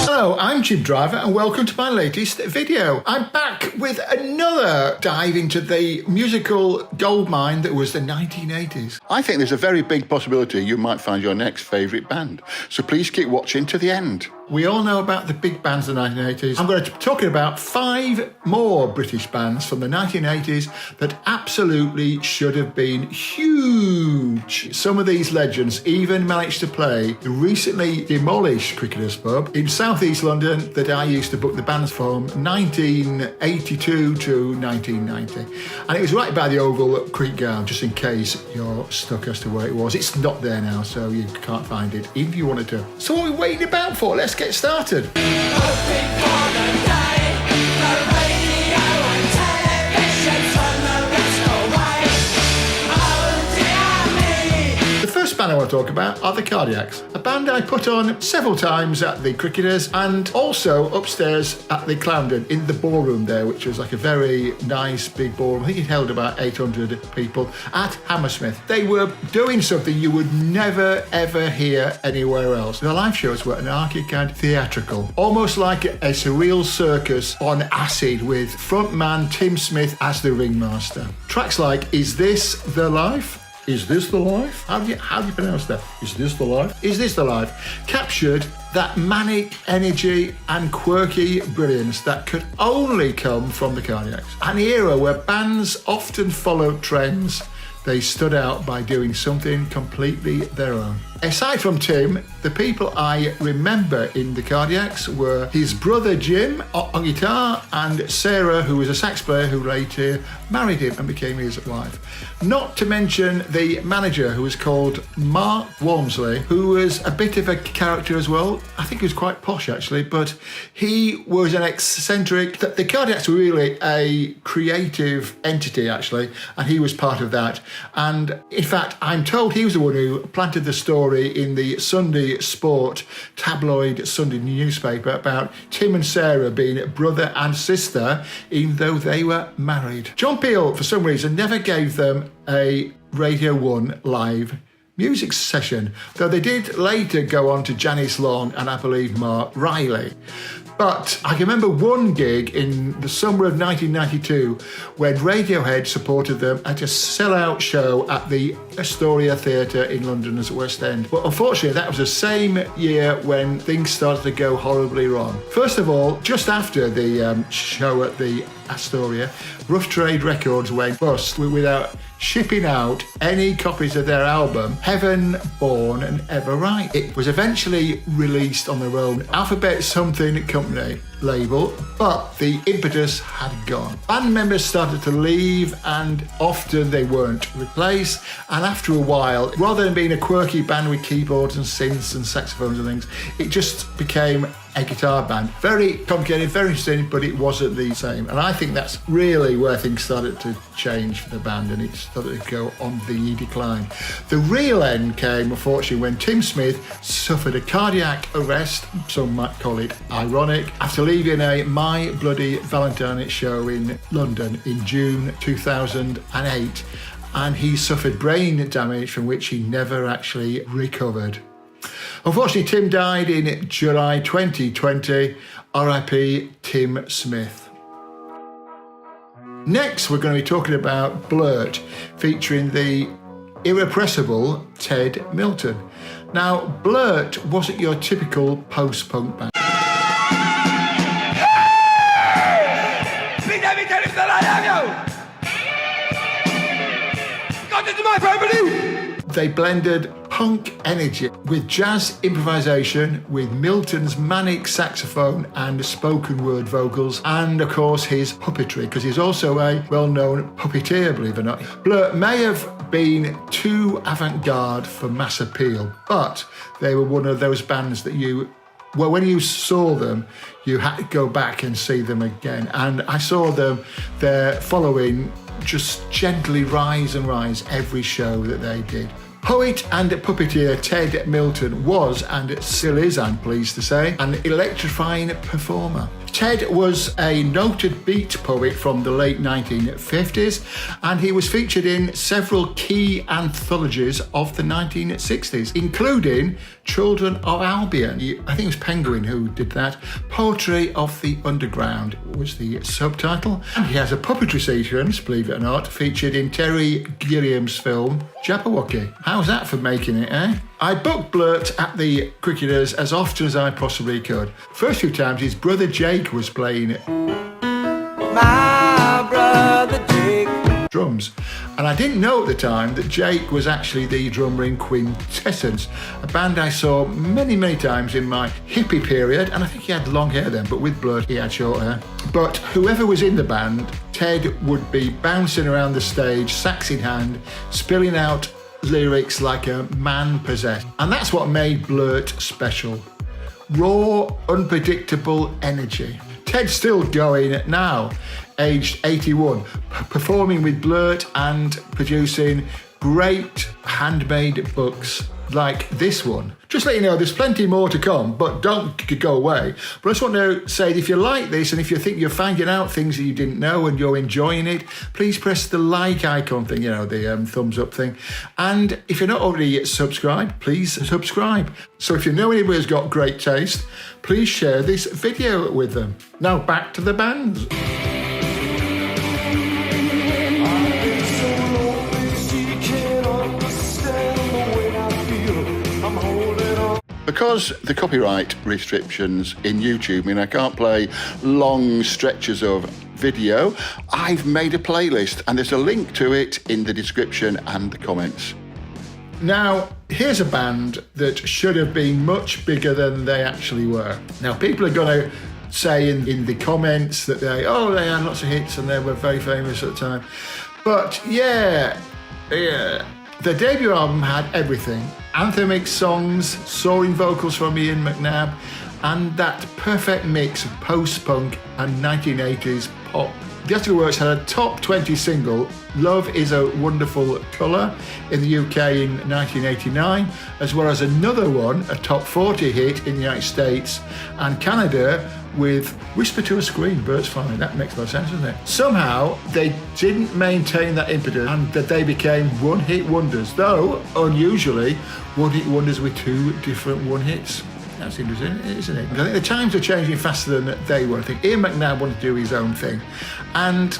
Hello, I'm Jim Driver and welcome to my latest video. I'm back with another dive into the musical goldmine that was the 1980s. I think there's a very big possibility you might find your next favourite band, so please keep watching to the end. We all know about the big bands of the 1980s. I'm going to be talking about 5 more British bands from the 1980s that absolutely should have been huge. Some of these legends even managed to play the recently demolished Cricketers Pub in southeast London that I used to book the bands from 1982 to 1990. And it was right by the Oval Creek Ground, just in case you're stuck as to where it was. It's not there now, so you can't find it, even if you wanted to. So what are we waiting about for? Let's get started. The first band I want to talk about are the Cardiacs, a band I put on several times at the Cricketers and also upstairs at the Clarendon in the ballroom there, which was like a very nice big ballroom. I think it held about 800 people at Hammersmith. They were doing something you would never ever hear anywhere else. The live shows were anarchic and theatrical, almost like a surreal circus on acid with frontman Tim Smith as the ringmaster. Tracks like Is This the Life? Is This the Life? How do you pronounce that? Is This the Life? Is This the Life? Captured that manic energy and quirky brilliance that could only come from the Cardiacs. An era where bands often followed trends, they stood out by doing something completely their own. Aside from Tim, the people I remember in the Cardiacs were his brother Jim on guitar and Sarah, who was a sax player who later married him and became his wife. Not to mention the manager, who was called Mark Walmsley, who was a bit of a character as well. I think he was quite posh actually, but he was an eccentric. The Cardiacs were really a creative entity actually, and he was part of that. And in fact, I'm told he was the one who planted the story in the Sunday Sport tabloid Sunday newspaper about Tim and Sarah being brother and sister, even though they were married. John Peel, for some reason, never gave them a Radio 1 live music session, though they did later go on to Janice Long and I believe Mark Riley. But I can remember one gig in the summer of 1992 when Radiohead supported them at a sellout show at the Astoria Theatre in London's West End. But unfortunately, that was the same year when things started to go horribly wrong. First of all, just after the show at the Astoria, Rough Trade Records went bust without shipping out any copies of their album Heaven Born and Ever Right. It was eventually released on their own Alphabet Something Company label, but the impetus had gone. Band members started to leave and often they weren't replaced, and after a while, rather than being a quirky band with keyboards and synths and saxophones and things, it just became a guitar band. Very complicated, very interesting, but it wasn't the same. And I think that's really where things started to change for the band and it started to go on the decline. The real end came, unfortunately, when Tim Smith suffered a cardiac arrest, some might call it ironic, after leaving a My Bloody Valentine show in London in June 2008. And he suffered brain damage from which he never actually recovered. Unfortunately, Tim died in July 2020. RIP Tim Smith. Next, we're going to be talking about Blurt, featuring the irrepressible Ted Milton. Now, Blurt wasn't your typical post-punk band. They blended punk energy with jazz improvisation, with Milton's manic saxophone and spoken word vocals, and of course his puppetry, because he's also a well-known puppeteer, believe it or not. Blurt may have been too avant-garde for mass appeal, but they were one of those bands that when you saw them, you had to go back and see them again. And I saw them, their following just gently rise and rise every show that they did. Poet and puppeteer Ted Milton was, and still is, I'm pleased to say, an electrifying performer. Ted was a noted beat poet from the late 1950s, and he was featured in several key anthologies of the 1960s, including Children of Albion. I think it was Penguin who did that. Poetry of the Underground was the subtitle. And he has a puppetry sequence, believe it or not, featured in Terry Gilliam's film Jabberwocky. How's that for making it, eh? I booked Blurt at the Cricketers as often as I possibly could. First few times his brother Jake was playing it. My brother Jake. Drums. And I didn't know at the time that Jake was actually the drummer in Quintessence, a band I saw many, many times in my hippie period, and I think he had long hair then, but with Blurt he had short hair. But whoever was in the band, Ted would be bouncing around the stage, sax in hand, spilling out lyrics like a man possessed. And that's what made Blurt special. Raw, unpredictable energy. Ted's still going now, aged 81, performing with Blurt and producing great handmade books like this one. Just let you know, there's plenty more to come, but don't go away. But I just want to say, if you like this and if you think you're finding out things that you didn't know and you're enjoying it, please press the like icon thing, the thumbs up thing. And if you're not already subscribed, please subscribe. So if you know anybody who's got great taste, please share this video with them. Now back to the bands. Because the copyright restrictions in YouTube mean I can't play long stretches of video, I've made a playlist and there's a link to it in the description and the comments. Now, here's a band that should have been much bigger than they actually were. Now, people are going to say in the comments that they had lots of hits and they were very famous at the time. But yeah. Their debut album had everything. Anthemic songs, soaring vocals from Ian McNabb, and that perfect mix of post-punk and 1980s pop. The Astral Works had a top 20 single, Love Is a Wonderful Colour, in the UK in 1989, as well as another one, a top 40 hit in the United States and Canada, with Whisper to a Scream, Birds Flying. That makes a lot of sense, doesn't it? Somehow, they didn't maintain that impetus and that they became one-hit wonders, though, unusually, one-hit wonders with two different one-hits. That's interesting, isn't it? I think the times are changing faster than they were. I think Ian McNabb wanted to do his own thing. And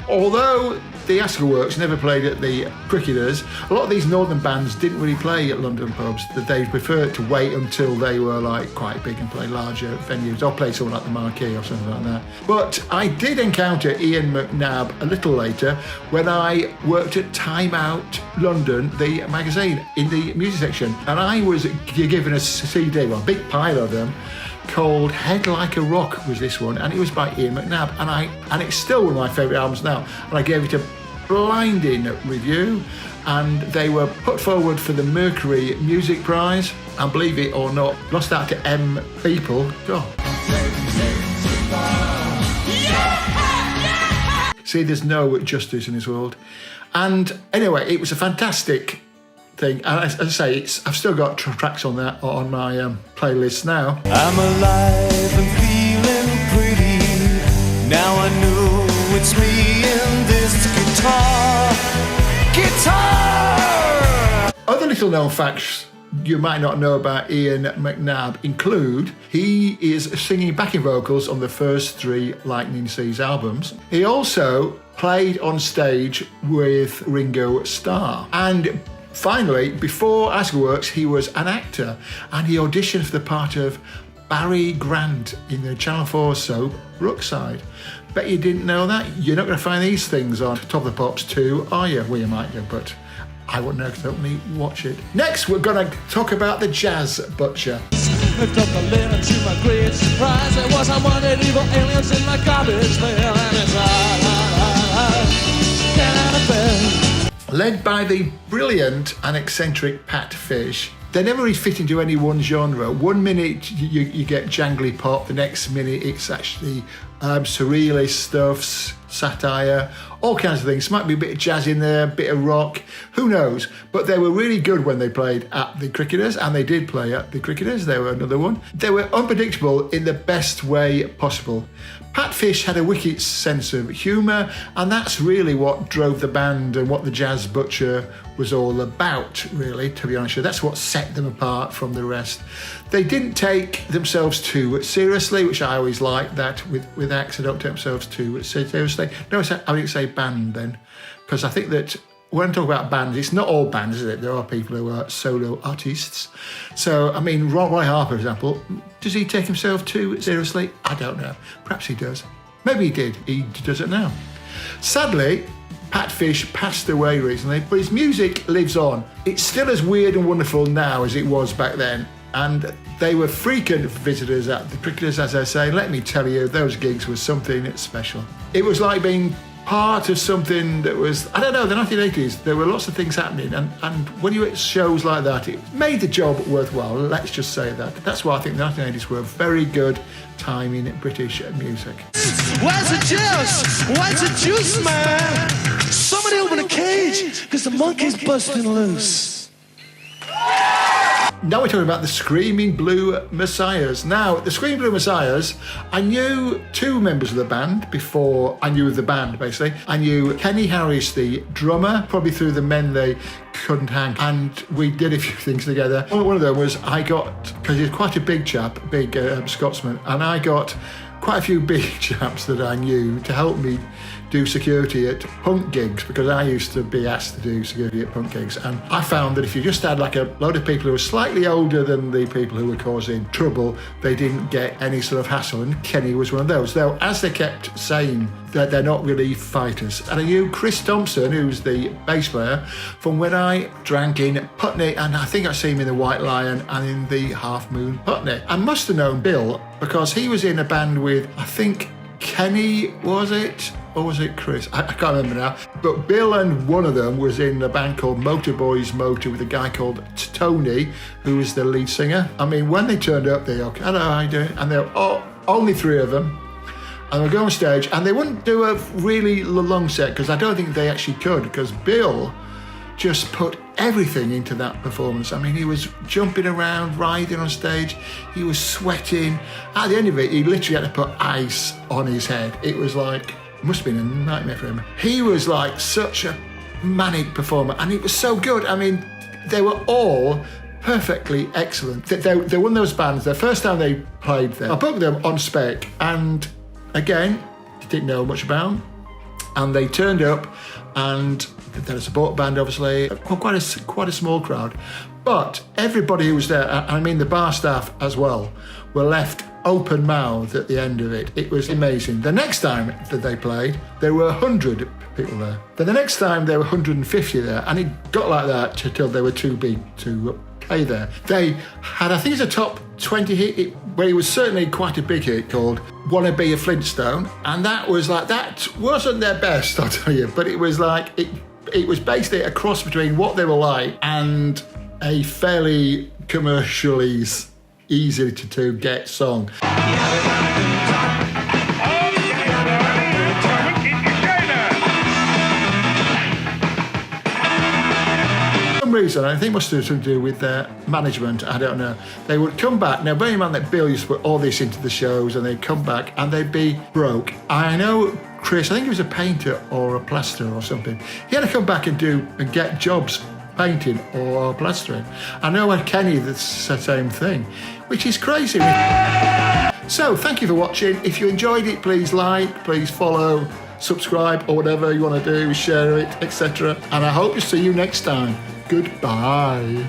although the Astral Works never played at the Cricketers, a lot of these northern bands didn't really play at London pubs. That they preferred to wait until they were quite big and play larger venues, or play something like the Marquee or something like that. But I did encounter Ian McNabb a little later when I worked at Time Out London, the magazine, in the music section, and I was given a CD, a big pile of them, called Head Like a Rock was this one, and it was by Ian McNabb, and it's still one of my favourite albums now, and I gave it a blinding review, and they were put forward for the Mercury Music Prize, and believe it or not, lost out to M People. See, there's no justice in this world. And anyway, it was a fantastic thing, and as I say, I've still got tracks on that on my playlist now. I'm alive and feeling pretty. Now I know it's me and this guitar. Other little known facts you might not know about Ian McNabb include he is singing backing vocals on the first 3 Lightning Seas albums. He also played on stage with Ringo Starr, and finally, before Astral Works, he was an actor, and he auditioned for the part of Barry Grant in the Channel 4 soap Brookside. Bet you didn't know that? You're not going to find these things on Top of the Pops 2, are you? Well, you might do, but I wouldn't know because I don't really watch it. Next, we're going to talk about the Jazz Butcher. Lift up the lid and to my great surprise, there was unwanted evil aliens in my garbage pail, and it's get out of bed. Led by the brilliant and eccentric Pat Fish, they never really fit into any one genre. One minute you get jangly pop, the next minute it's actually surrealist stuff, satire, all kinds of things. Might be a bit of jazz in there, a bit of rock, who knows? But they were really good when they played at the Cricketers, and they did play at the Cricketers. They were another one. They were unpredictable in the best way possible. Pat Fish had a wicked sense of humour, and that's really what drove the band and what the Jazz Butcher was all about, really, to be honest with you. That's what set them apart from the rest. They didn't take themselves too seriously, which I always like that with acts. They don't take themselves too seriously. No, I would say band then, because I think that when I talk about bands, it's not all bands, is it? There are people who are solo artists. So, I mean, Roy Harper, for example, does he take himself too seriously? I don't know. Perhaps he does. Maybe he did. He does it now. Sadly, Pat Fish passed away recently, but his music lives on. It's still as weird and wonderful now as it was back then. And they were frequent visitors at the Cricketers, as I say. Let me tell you, those gigs were something special. It was like being part of something that was, I don't know, the 1980s, there were lots of things happening, and when you at shows like that, it made the job worthwhile, let's just say that. That's why I think the 1980s were a very good time in British music. What's the juice? What's the juice, man? Somebody open a cage, because the monkey's busting loose. Now we're talking about the Screaming Blue Messiahs. Now, the Screaming Blue Messiahs, I knew two members of the band before I knew the band, basically. I knew Kenny Harris, the drummer, probably through the Men They Couldn't Hang, and we did a few things together. One of them was because he's quite a big chap, big Scotsman, and I got quite a few big chaps that I knew to help me do security at punk gigs, because I used to be asked to do security at punk gigs, and I found that if you just had like a load of people who were slightly older than the people who were causing trouble, they didn't get any sort of hassle, and Kenny was one of those. Though, as they kept saying, that they're not really fighters. And I knew Chris Thompson, who's the bass player, from when I drank in Putney, and I think I see him in the White Lion and in the Half Moon Putney. I must have known Bill, because he was in a band with, I think, Kenny, was it? Or was it Chris? I can't remember now. But Bill and one of them was in a band called Motorboys Motor with a guy called Tony, who was the lead singer. I mean, when they turned up, they were, hello, how you doing? And they were only three of them. And they'd go on stage, and they wouldn't do a really long set, because I don't think they actually could, because Bill just put everything into that performance. I mean, he was jumping around, writhing on stage, he was sweating. At the end of it, he literally had to put ice on his head. It was like, must have been a nightmare for him. He was like such a manic performer, and it was so good. I mean, they were all perfectly excellent. They're one of those bands, the first time they played there, I booked them on spec, and again, didn't know much about them, and they turned up, and they're a support band, obviously, quite a small crowd, but everybody who was there, I mean the bar staff as well, were left open mouthed at the end of it. It was amazing. The next time that they played, there were 100 people there. Then the next time there were 150 there, and it got like that till they were too big to play there. They had, I think it's a top 20 hit, well, it was certainly quite a big hit called Wanna Be a Flintstone, and that wasn't their best, I'll tell you, but it was like, it was basically a cross between what they were like and a fairly commercially easy to get song. Reason, I think it must have something to do with their management, I don't know. They would come back, now bearing in mind that Bill used to put all this into the shows, and they'd come back and they'd be broke. I know Chris, I think he was a painter or a plasterer or something, he had to come back and get jobs painting or plastering. I know at Kenny that's the same thing, which is crazy. So thank you for watching. If you enjoyed it, please like, please follow, subscribe, or whatever you want to do, share it, etc. And I hope to see you next time. Goodbye.